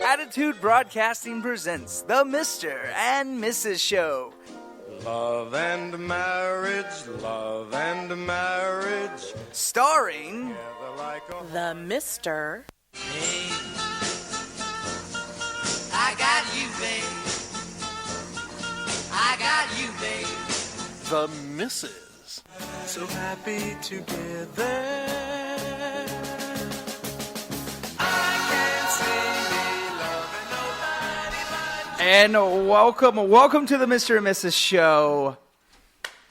Attitude Broadcasting presents The Mr. and Mrs. Show. Love and marriage, love and marriage. Starring The Mr. Hey, I got you, babe. I got you, babe. The Mrs. So happy together. And welcome to the Mr. and Mrs. Show.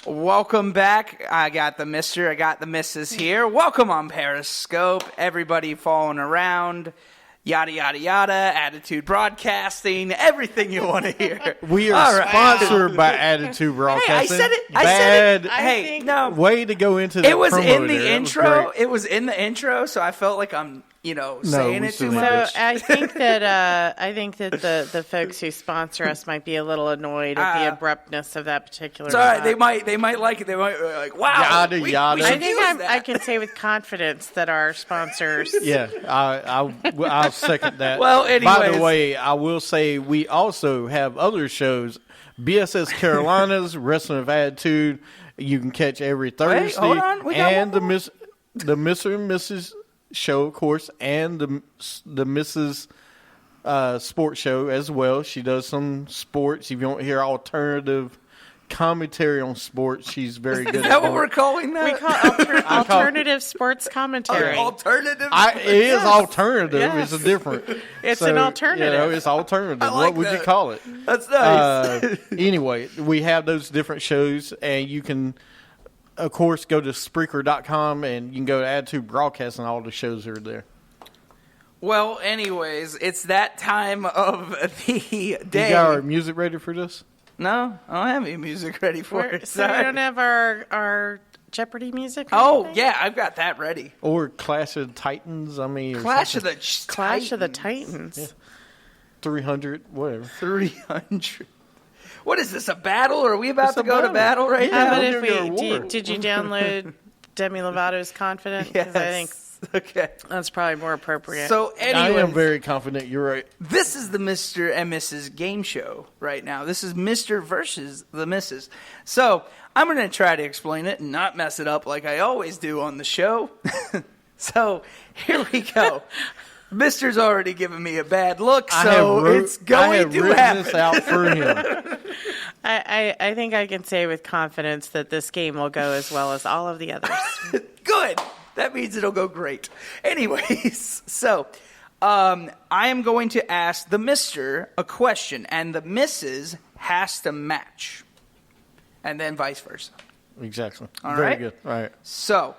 Welcome back. I got the Mr., I got the Mrs. here. Welcome on Periscope. Everybody following around. Yada, yada, yada. Attitude Broadcasting. Everything you want to hear. We are sponsored by Attitude Broadcasting. Hey, I said it. Bad No. way to go into the It was promo in the there. intro. It was in the intro, so I felt like I'm, saying it too still much. So I think that the folks who sponsor us might be a little annoyed at the abruptness of that particular. It's all right. They might like it. They might be like, wow. Yada, yada. I think I can say with confidence that our sponsors. Yeah, I'll second that. Well, anyways. By the way, I will say we also have other shows. BSS Carolinas, Wrestling of Attitude. You can catch every Thursday. Hold on. We got and one more. the Mr. and Mrs. Show, of course, and the Mrs. Sports Show as well. She does some sports. If you want to hear alternative commentary on sports, she's very good at Is that what we're calling that? We call alternative sports commentary. Alternative? it is alternative. Yes. It's a different. It's an alternative. It's alternative. I like What would that. you call it? That's nice. Anyway, we have those different shows, and you can, of course, go to Spreaker.com, and you can go to Attitude Broadcast, and all the shows are there. Well, anyways, it's that time of the day. You got our music ready for this? No, I don't have any music ready for it. So we Sorry. don't have our Jeopardy music? Or Oh, anything? yeah, I've got that ready. Or Clash of the Titans? I mean, or Clash of something. the Clash of the Titans. 300, whatever. 300. What is this, a battle? Are we about It's to a go to battle right Yeah, now? But we'll if give you a war. did you download Demi Lovato's Confident? 'Cause Yes. I think Okay. that's probably more appropriate. So, I anyway, am very confident you're right. this is the Mr. and Mrs. Game Show right now. This is Mr. versus the Mrs. So, I'm going to try to explain it and not mess it up like I always do on the show. So, here we go. Mister's already given me a bad look, so it's going to happen. this out for him. I think I can say with confidence that this game will go as well as all of the others. Good. That means it'll go great. Anyways, so I am going to ask the Mr. a question, and the Mrs. has to match, and then vice versa. Exactly. All very right. good. All right. So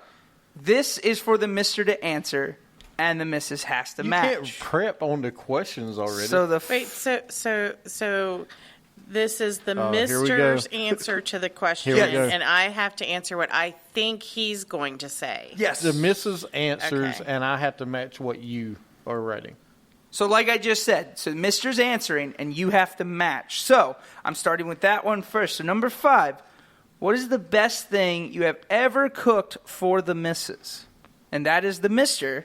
this is for the Mr. to answer, and the Mrs. has to You match. can't prep on the questions already. So the Wait, so this is the here we go. Mister's answer to the question, Here we go. and I have to answer what I think he's going to say. yes. the missus answers, Okay. and I have to match what you are writing. So like I just said, so Mr.'s answering, and you have to match. So I'm starting with that one first. So number 5, what is the best thing you have ever cooked for the Mrs.? And that is the Mr.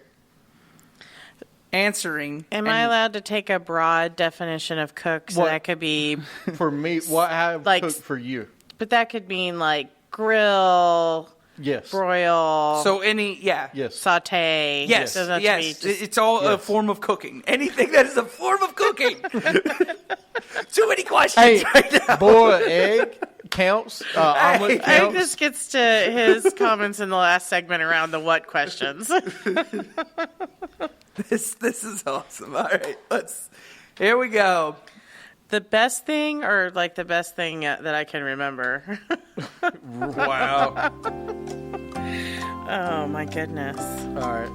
answering. Am I allowed to take a broad definition of cook? So What? that could be, For me, what I have Like- cooked for you. but that could mean like grill, Yes. broil, So any, yeah. Yes. saute. Yes, Doesn't have to be yes. just- It's all a Yes. form of cooking. Anything that is a form of cooking. Too many questions Hey, right now. boiled egg counts. Omelet Hey. I think counts. this gets to his comments in the last segment around the what questions. This is awesome. All right, here we go. The best thing, or like the best thing that I can remember? Wow. Oh my goodness. All right.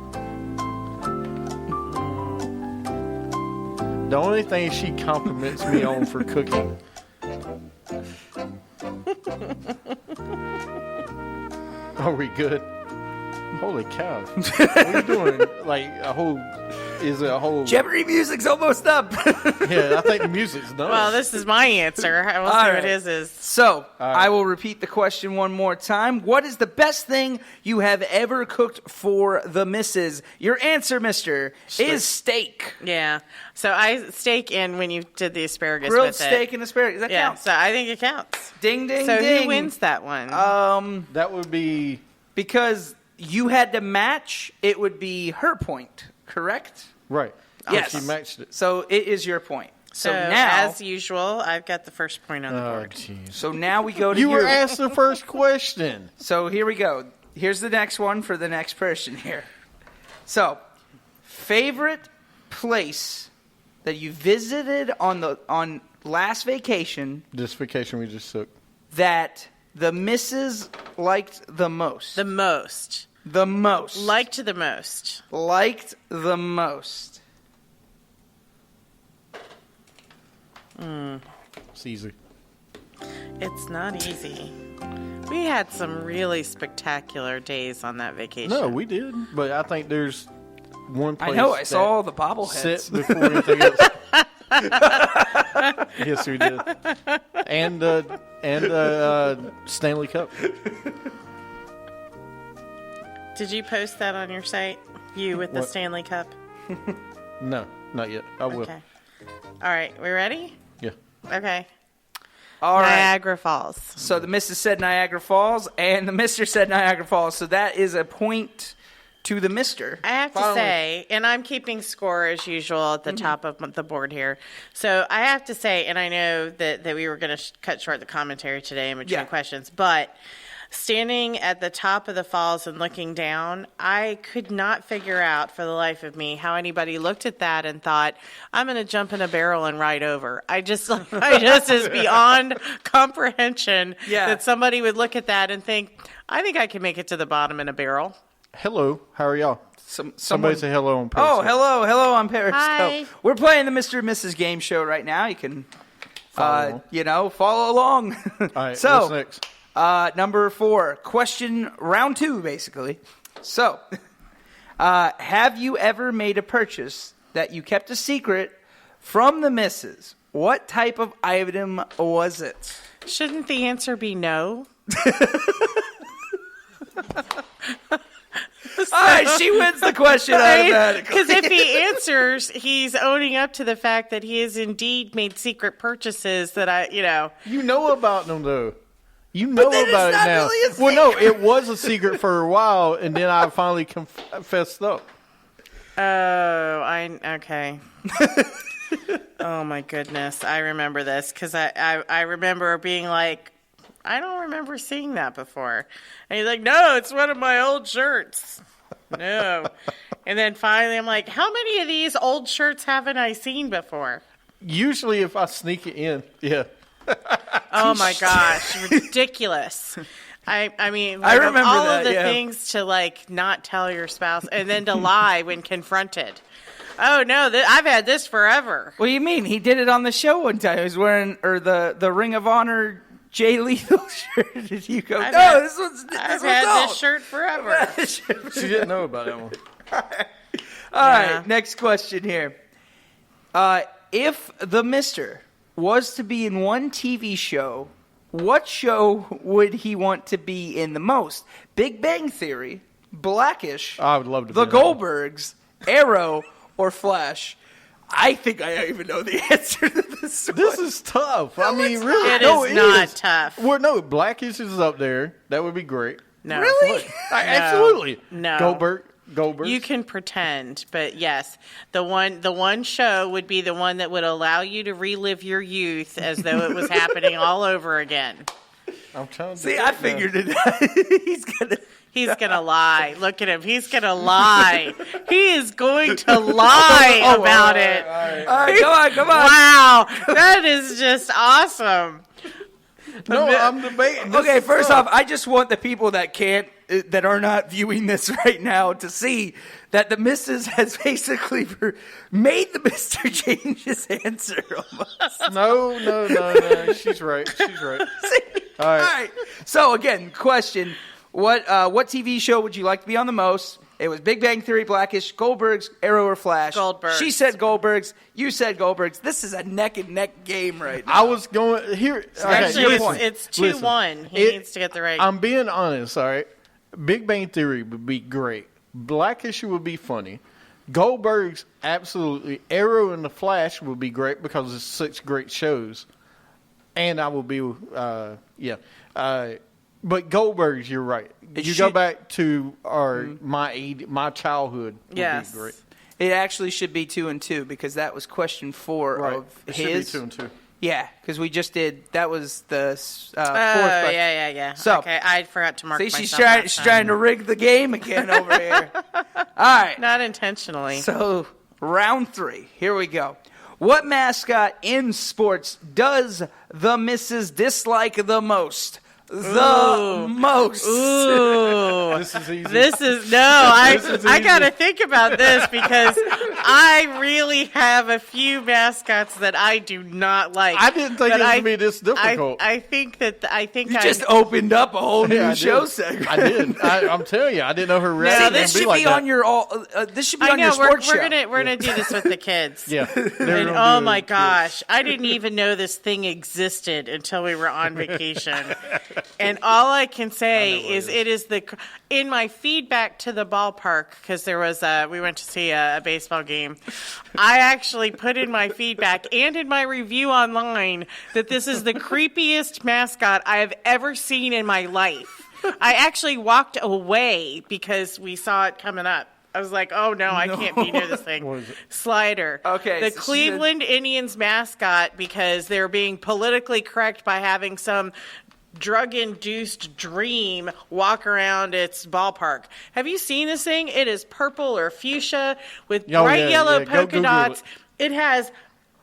The only thing she compliments me on for cooking. Are we good? Holy cow. What are you doing? Like a whole is a whole. Jeopardy music's almost up. Yeah, I think the music's done. Well, this is my answer. We'll see All what right. his is. So, right. I will repeat the question one more time. What is the best thing you have ever cooked for the missus? Your answer, mister, is steak. Yeah. So steak in when you did the asparagus Grilled with steak it. and asparagus. That Yeah, counts. so I think it counts. Ding, ding, So ding. who wins that one? that would be. Because you had to match, it would be her point, correct? Right. Yes. She matched it. So it is your point. So so now, as usual, I've got the first point on the Oh, board. jeez. so now we go to You your. were asked the first question. So here we go. Here's the next one for the next person here. So, favorite place that you visited on last vacation This vacation we just took. that the missus liked the most. The most. The most. Liked the most. Liked the most. It's easy. It's not easy. We had some really spectacular days on that vacation. No, we did. But I think there's one place. I know. I that saw all the bobbleheads. set before anything else. Yes, we did. And Stanley Cup. Did you post that on your site? You with the What? Stanley Cup? No, not yet. I will. Okay. All right, we ready? Yeah. Okay. All right. Niagara Falls. So the missus said Niagara Falls, and the mister said Niagara Falls. So that is a point to the mister. I have to Finally. say, and I'm keeping score as usual at the top of the board here. So I have to say, and I know that we were going to cut short the commentary today in between Yeah. questions, but standing at the top of the falls and looking down, I could not figure out for the life of me how anybody looked at that and thought, I'm going to jump in a barrel and ride over. I just is beyond comprehension Yeah. that somebody would look at that and think, I think I can make it to the bottom in a barrel. Hello. How are y'all? Somebody Somebody say hello on Periscope. Oh, hello on Periscope. Hi. We're playing the Mr. and Mrs. Game Show right now. You can, Follow follow along. All right, so, what's next? number 4, question round 2, basically. So, have you ever made a purchase that you kept a secret from the missus? What type of item was it? Shouldn't the answer be no? All right, she wins the question automatically. Because if he answers, he's owning up to the fact that he has indeed made secret purchases that You know about them, though. You know then it's about it not now. really a Well, no, it was a secret for a while, and then I finally confessed up. okay. Oh my goodness, I remember this because I remember being like, I don't remember seeing that before, and he's like, no, it's one of my old shirts. No, and then finally I'm like, how many of these old shirts haven't I seen before? Usually, if I sneak it in, yeah. Oh my gosh, ridiculous. I mean, I remember all that, of the yeah. things to not tell your spouse and then to lie when confronted. Oh no, I've had this forever. What do you mean? He did it on the show one time. He was wearing the Ring of Honor Jay Lethal shirt. Did you go? I've No, had- this one's. I've had this shirt forever. She didn't know about that one. All Yeah. right, next question here. If the Mister was to be in one TV show, what show would he want to be in the most? Big Bang Theory, Blackish, I would love to The be in that one. Goldbergs, Arrow, or Flash? I think I even know the answer to this. This is tough. I mean, it's really, It no, is not is. tough. Well, no, Blackish is up there. That would be great. No. Really? Absolutely. No. Goldberg. You can pretend, but yes, the one show would be the one that would allow you to relive your youth as though it was happening all over again. I'm trying to See, do I it now. figured it out. He's gonna. He's gonna lie. Look at him. He's gonna lie. He is going to lie about it. All right, come on. Wow, that is just awesome. No, I'm debating. This Okay, is first tough. off, I just want the people that are not viewing this right now to see that the missus has basically made the Mister change his answer almost. No. She's right. All right. So again, question: What TV show would you like to be on the most? It was Big Bang Theory, Blackish, Goldberg's, Arrow, or Flash. Goldberg's. She said Goldberg's. You said Goldberg's. This is a neck and neck game right now. I was going here. Actually, listen, it's listen. 2-1. He needs to get the right. I'm being honest. All right, Big Bang Theory would be great. Blackish would be funny. Goldberg's absolutely. Arrow and the Flash would be great because it's such great shows. And I will be, but Goldberg's, you're right. You go back to my childhood. Would Yes. be great. It actually should be 2-2 because that was question 4 Right. of It his. should be 2-2. Yeah, because we just did. That was the fourth Oh, question. yeah. So- okay, I forgot to mark See, myself she's last time. trying to rig the game again over here. All right. Not intentionally. So, round 3. Here we go. What mascot in sports does the missus dislike the most? The most. Ooh. This is easy. I got to think about this because I really have a few mascots that I do not like. I didn't think But it would be this difficult. I think You just opened up a whole new I show did. segment. I did. I'm telling you, I didn't know her reaction. See, would this be should like be that. on your this should be I on your know sports we're show. gonna do this with the kids. Yeah. And oh my gosh, I didn't even know this thing existed until we were on vacation. And all I can say is it is in my feedback to the ballpark, because we went to see a baseball game. I actually put in my feedback and in my review online that this is the creepiest mascot I have ever seen in my life. I actually walked away because we saw it coming up. I was like, oh no, I can't be near this thing. What is it? Slider. Okay, The so she Cleveland Indians mascot, because they're being politically correct by having some drug-induced dream walk around its ballpark. Have you seen this thing? It is purple or fuchsia with Oh, bright yeah, yellow yeah. Go polka Google dots. it.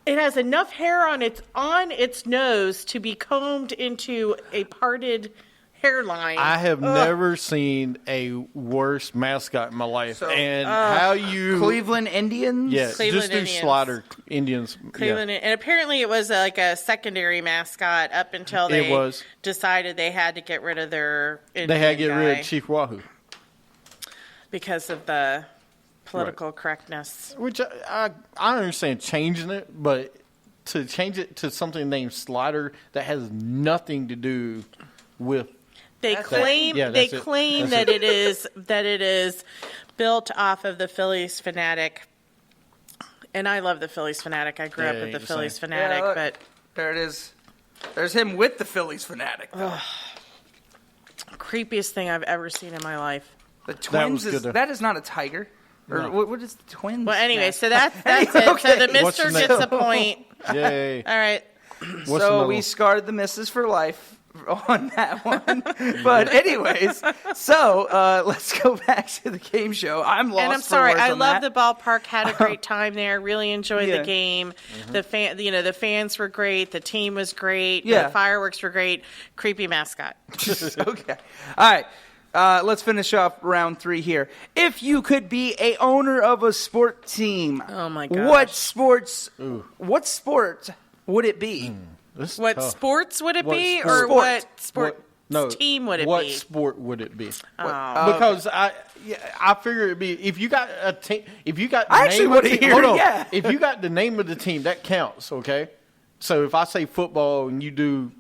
It has enough hair on its nose to be combed into a parted hairline. I have never seen a worse mascot in my life. So, and how you Cleveland Indians? Yeah, Cleveland just do Indians. Slider Indians. Cleveland, Yeah. and apparently it was like a secondary mascot up until they It was. decided they had to get rid of their Indian They had to get rid guy of Chief Wahoo. because of the political correctness. Which I understand changing it, but to change it to something named Slider that has nothing to do with They claim Yeah, they that's it. claim That's that it is built off of the Phillies Fanatic, and I love the Phillies Fanatic. I grew up Yeah, with the the Phillies same. Fanatic, Yeah, look. but There it is. There's him with the Phillies fanatic. creepiest thing I've ever seen in my life. The twins was good though. that is not a tiger. Or No. what is the twins? Well, anyway, mascot? so that's it. Okay. So the What's Mister the gets next- a point. Yay. All right. What's So another we one? scarred the missus for life on that one. But anyways, so let's go back to the game show. I'm lost. And I'm for sorry, words I on love that. the ballpark. Had a great time there. Really enjoyed Yeah. the game. The the fans were great. The team was great. Yeah. The fireworks were great. Creepy mascot. Okay. All right. Let's finish off round 3 here. If you could be a owner of a sport team, Oh, my gosh. what sport would it be? This is What tough. sports would it What be, sport? or what sport No, team would it what be? sport would it be? Oh. Because I figure it'd be if you got a team. If you got the I actually name of the wanna team, hear hold it, on. yeah. If you got the name of the team, that counts. Okay. So if I say football and you do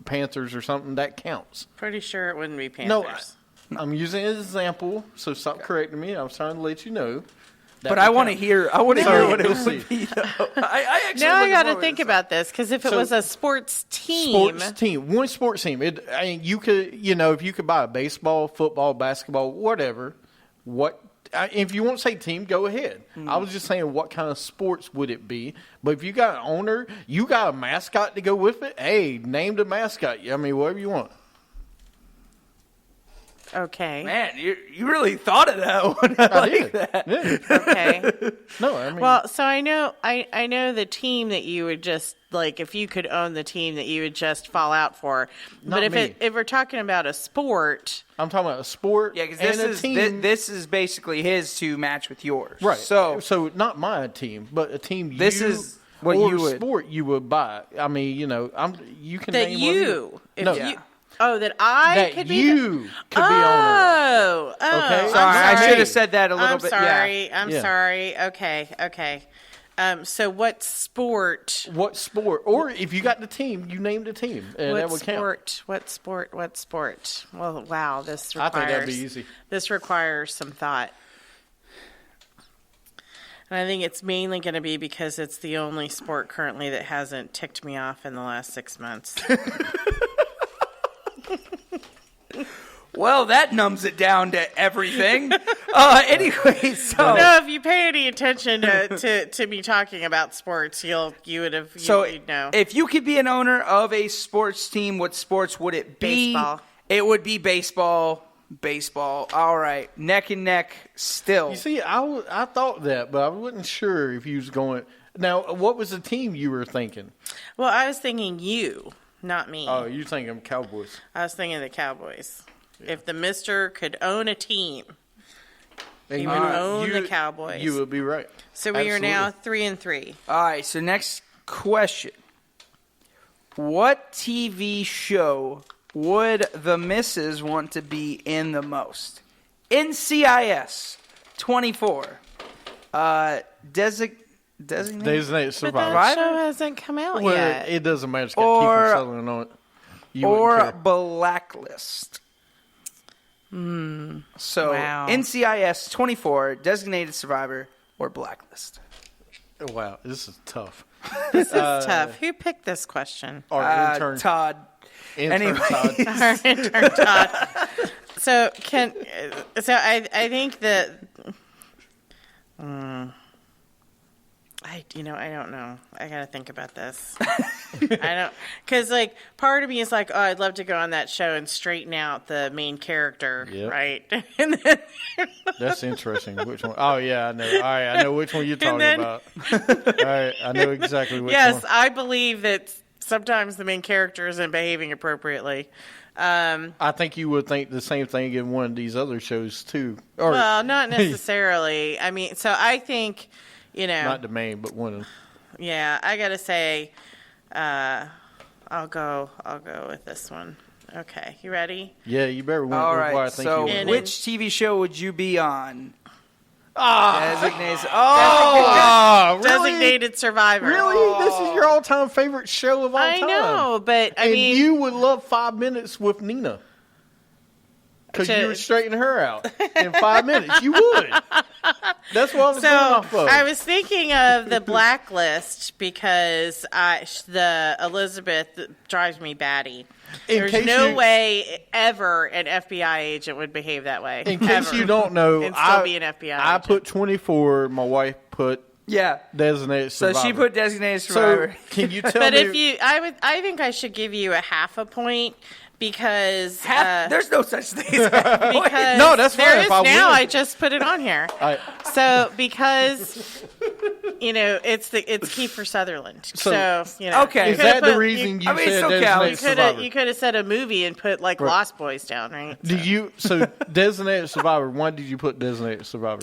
Panthers or something, that counts. Pretty sure it wouldn't be No, Panthers. I'm using an example, so stop correcting me. I was trying to let you know. that But I would want to count. hear. I want to So, hear what it let's would see. be. Though. I actually Now I looking got to forward think this. about this, because if it So- was a sports team, One sports team. I mean, you could, if you could buy a baseball, football, basketball, whatever. If you want to say team, go ahead. I was just saying, what kind of sports would it be? But if you got an owner, you got a mascot to go with it. Hey, name the mascot. I mean, whatever you want. okay, Man, you really thought of that one. I like did. that. Yeah. okay. No, I mean, Well, so I know the team that you would just like, if you could own the team that you would just fall out for. Not But if me. if we're talking about a sport, I'm talking about a sport. Yeah, because and a team. this is basically his to match with yours. Right. So not my team, but a team. This is what or you would- sport you would buy. I mean, you can that name you, if No. you, Yeah. oh, that I that could be. you could be owner. Oh, Okay. I'm Sorry, I should have said that a little I'm bit. sorry. Yeah. I'm Yeah. sorry. Okay. So what sport? What sport? Or if you got the team, you named the team, and that What would count. sport? What sport? Well, wow. This I requires. think that'd be easy. This requires some thought. And I think it's mainly going to be because it's the only sport currently that hasn't ticked me off in the last 6 months. Well, that numbs it down to everything. Anyway, so No, if you pay any attention to me talking about sports, you'd know. if you could be an owner of a sports team, what sports would it be? Baseball. It would be baseball. Baseball. All right, neck and neck still. You see, I thought that, but I wasn't sure if you was going. Now, what was the team you were thinking? Well, I was thinking you, not me. Oh, you're thinking Cowboys. I was thinking the Cowboys. If the Mister could own a team, And he would own the Cowboys. You would be right. So we are now 3-3. All right, so next question. What TV show would the missus want to be in the most? NCIS 24. Designated Designated But Survivor. that show hasn't come out Well, yet. it doesn't matter. It's got Or- Kiefer Sutherland on it. You wouldn't or care. Blacklist. So Wow. NCIS 24, Designated Survivor, or Blacklist. Wow, this is tough. This is tough. Who picked this question? Our intern, Todd. intern anyway. Todd. Our intern Todd. So I think that I don't know. I gotta think about this. Because part of me is like, oh, I'd love to go on that show and straighten out the main character, Yep. right? And then, That's interesting. Which one? Oh yeah, I know. All right, I know which one you're talking then- about. All right, I know exactly which yes, one. I believe that sometimes the main character isn't behaving appropriately. I think you would think the same thing in one of these other shows too. Or Well, not necessarily. I mean, so I think, not the main, but one of them. yeah, I gotta say, I'll go with this one. Okay, you ready? Yeah, you better win. All Why I right, think so you And would. which TV show would you be on? Ah, Designated. really? Designated Survivor. Really? This is your all-time favorite show of all I time. know, but I and mean, you would love 5 minutes with Nina. Because you would straighten her out in 5 minutes. You would. That's what I was going so off of. I was thinking of the Blacklist because the Elizabeth drives me batty. In There's case no you- way ever an FBI agent would behave that way. In case ever. you don't know, And still be an FBI I agent. put 24. My wife put Yeah. Designated So Survivor. she put Designated So Survivor. can you tell But me? if you, I think I should give you a half a point because There's no such thing as half a point. because No, that's fine there if is I now. win. I just put it on here. So because it's Kiefer Sutherland. So Okay. you is coulda that the put- reason you I mean, it said still Designated counts. You Survivor? could have said a movie and put Lost Boys down, right? Did you? So Designated Survivor. Why did you put Designated Survivor?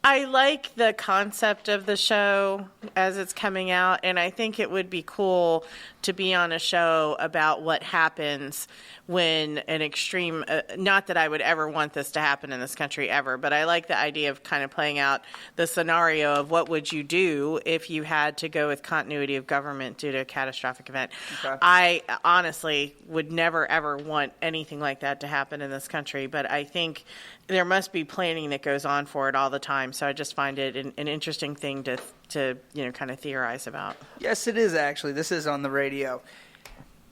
I like the concept of the show as it's coming out, and I think it would be cool to be on a show about what happens when an extreme, not that I would ever want this to happen in this country ever, but I like the idea of kind of playing out the scenario of what would you do if you had to go with continuity of government due to a catastrophic event. Okay. I honestly would never, ever want anything like that to happen in this country, but I think there must be planning that goes on for it all the time. So I just find it an interesting thing to kind of theorize about. Yes, it is actually. This is on the radio.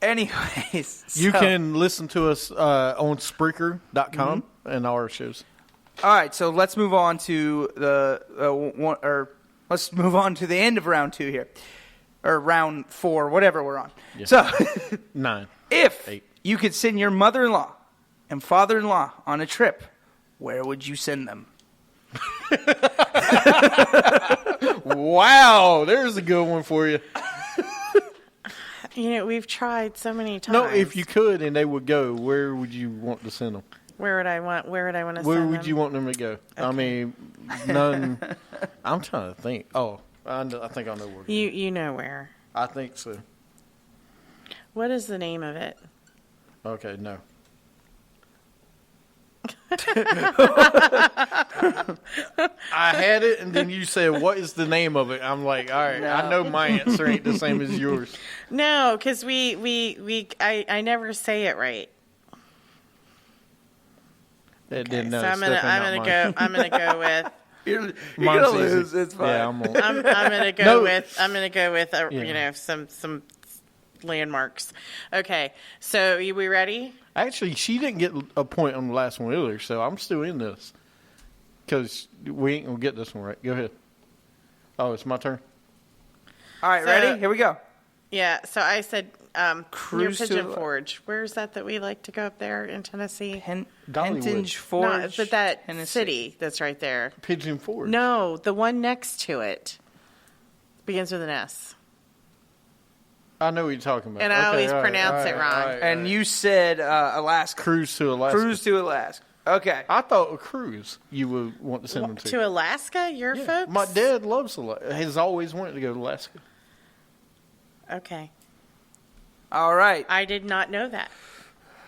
Anyways. You so- can listen to us on Spreaker.com and our shows. All right, so let's move on to let's move on to the end of round 2 here. Or round 4, whatever we're on. Yeah. So, 9. if 8. you could send your mother-in-law and father-in-law on a trip, where would you send them? Wow, there's a good one for you. We've tried so many times. No, if you could and they would go, where would you want to send them? Where would I want to Where send would them? you want them to go? I mean, none. I'm trying to think. Oh, I think I know where. You know where. I think so. What is the name of it? Okay, no. I had it, and then you said, "What is the name of it?" I'm like, "All right, I know my answer ain't the same as yours." No, because I never say it right. It didn't. So I'm gonna go with. You're Mine's gonna easy. lose. It's fine. Yeah, I'm gonna go No. with. I'm gonna go with some landmarks. Okay, so we ready? Actually, she didn't get a point on the last one either, so I'm still in this. Because we ain't going to get this one right. Go ahead. Oh, it's my turn? All right, So- ready? Here we go. Yeah. So I said near Cruise to Pigeon the- Forge. Where's that we like to go up there in Tennessee? Dollywood. Pentage No, Forge. but that Tennessee. city that's right there. Pigeon Forge. No, the one next to it begins with an S. I know what you're talking about. And I always pronounce it wrong. And you said Alaska. Cruise to Alaska. Cruise to Alaska. Okay. I thought a cruise you would want to send them to. To Alaska, your Yeah. folks? My dad loves Alaska. Has always wanted to go to Alaska. Okay. All right. I did not know that.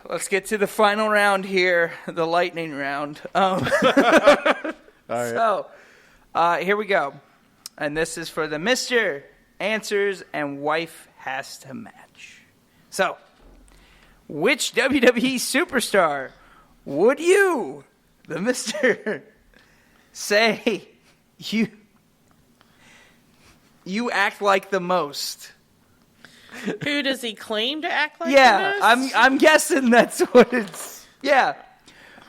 Let's get to the final round here, the lightning round. All right. So, here we go. And this is for the Mr. Answers and Wife Has to Match. So, which WWE superstar would you, the Mr., say you act like the most? Who does he claim to act like? Yeah, the most? I'm guessing that's what it's. Yeah.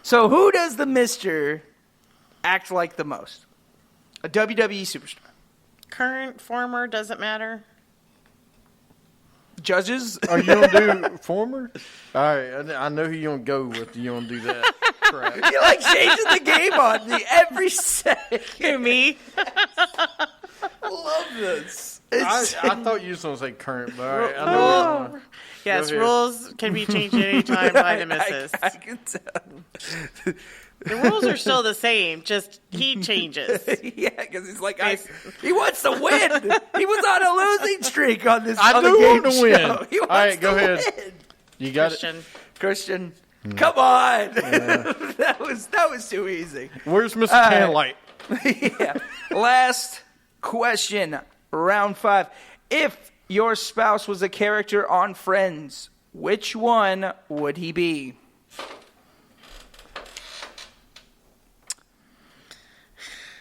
So who does the Mr. act like the most? A WWE superstar. Current, former, doesn't matter. Judges? Are you going to do former? All right. I know who you're going to go with. You going to do that crap. You're like changing the game on me every second. Who, me? I love this. I thought you was going to say current, but all right. I know what Yes, Go ahead. rules can be changed at any time by the missus. I can tell. The rules are still the same, just he changes. Yeah, because he's like, he wants to win. He was on a losing streak on this. I on do the game want to win. show. He All wants right, go to ahead. win. You got Christian. Christian, come on. that was too easy. it. Where's Mr. right. Candlelight? Yeah. Last question, round 5. If your spouse was a character on Friends, which one would he be?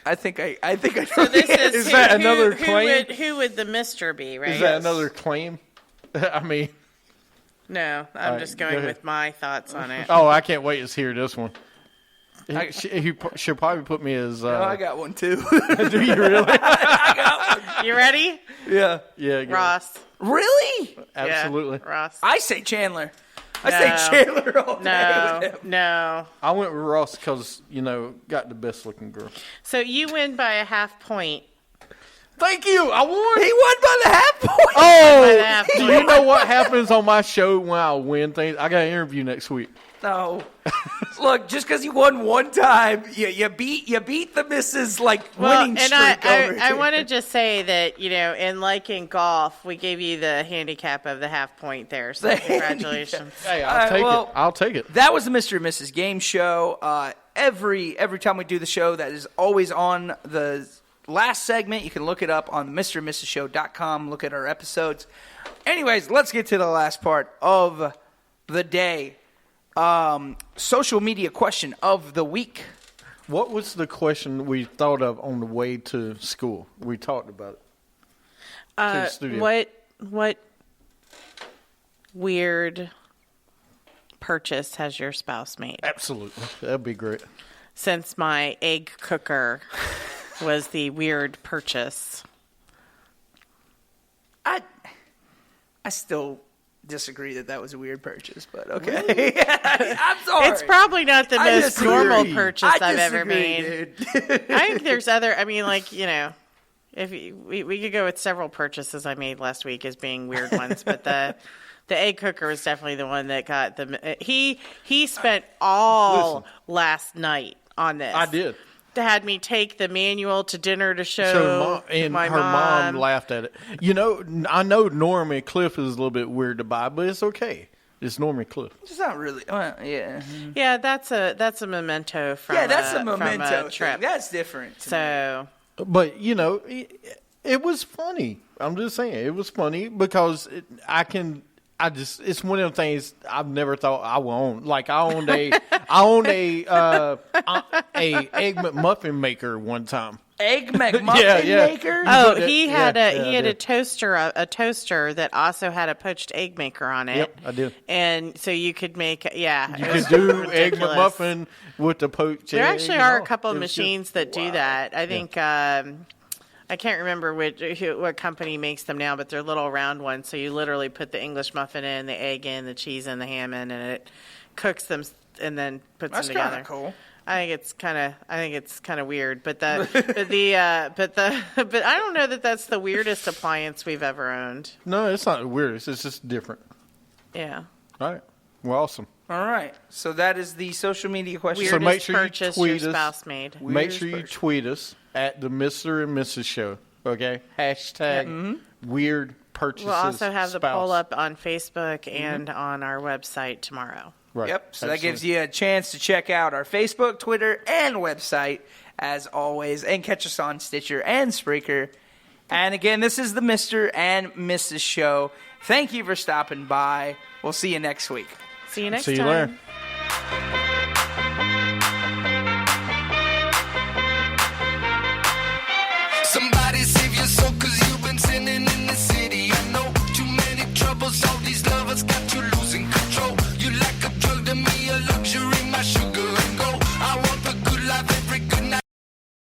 I think I know So this the answer. is that another claim? Who would the Mr. be, right? Is that another claim? I mean, No, I'm All right, just go going ahead. with my thoughts on it. oh, I can't wait to hear this one. She'll probably put me as. Oh, I got one too. do you really? You ready? Yeah. Yeah, go. Ross. Really? Absolutely. Yeah, Ross. I say Chandler. I No. say Chandler all day No, with him. no. I went with Ross because, got the best looking girl. So you win by a half point. Thank you. I won. He won by the half point. By the half Oh, do point. you know what happens on my show when I win things? I got an interview next week. No. Look, just because you won one time, you beat the missus winning streak over I here. want to just say that, in golf, we gave you the handicap of the half point there. So The congratulations. Hey, All right, I'll take it. That was the Mr. and Mrs. Game Show. Every time we do the show, that is always on the last segment. You can look it up on TheMrAndMrsGameShow9-17-2016. Look at our episodes. Anyways, let's get to the last part of the day. Social media question of the week. What was the question we thought of on the way to school? We talked about it. To the studio. What weird purchase has your spouse made? Absolutely. That'd be great. Since my egg cooker was the weird purchase. I still disagree that was a weird purchase, but okay. I'm sorry. It's probably not the I most disagree. normal purchase I I've ever disagree, made. dude. I think there's other. I mean, if we could go with several purchases I made last week as being weird ones, but the egg cooker was definitely the one that got the. He spent all last night on this. I did. Had me take the manual to dinner to show So my her mom laughed at it. I know normally Cliff is a little bit weird to buy, but it's okay. It's Norman Cliff. It's not really. Well, yeah. Yeah, that's a memento from Yeah, that's a from memento trip. thing. That's different. To me. So But, you know, it was funny. I'm just saying. It was funny because it's one of them things I've never thought I would own. Like, I owned a Egg McMuffin maker one time. Egg McMuffin Yeah. maker? Oh, put he that- had yeah, he I had a did. toaster that also had a poached egg maker on it. Yep, I did. And so you could make You could do Egg McMuffin with the poached There egg actually and are all. a couple It of was machines that do that. I think I can't remember what company makes them now, but they're little round ones. So you literally put the English muffin in, the egg in, the cheese in, the ham in, and it cooks them and then puts That's them together. kind of cool. I think it's kind of weird, but I don't know that that's the weirdest appliance we've ever owned. No, it's not weird. It's just different. Yeah. All right. Well, awesome. All right. So that is the social media question. So Weirdest make sure you purchase tweet your us. spouse made. Make sure you Weirdest tweet us at the Mr. and Mrs. Show. Okay? Hashtag weird purchases. We'll also have the spouse. poll up on Facebook and on our website tomorrow. Right. Yep. So that gives Absolutely. you a chance to check out our Facebook, Twitter, and website, as always, and catch us on Stitcher and Spreaker. And again, this is the Mr. and Mrs. Show. Thank you for stopping by. We'll see you next week. See you next See you time. later. Somebody save your soul, 'cause you've been sinning in the city. I know too many troubles, all these lovers got you losing.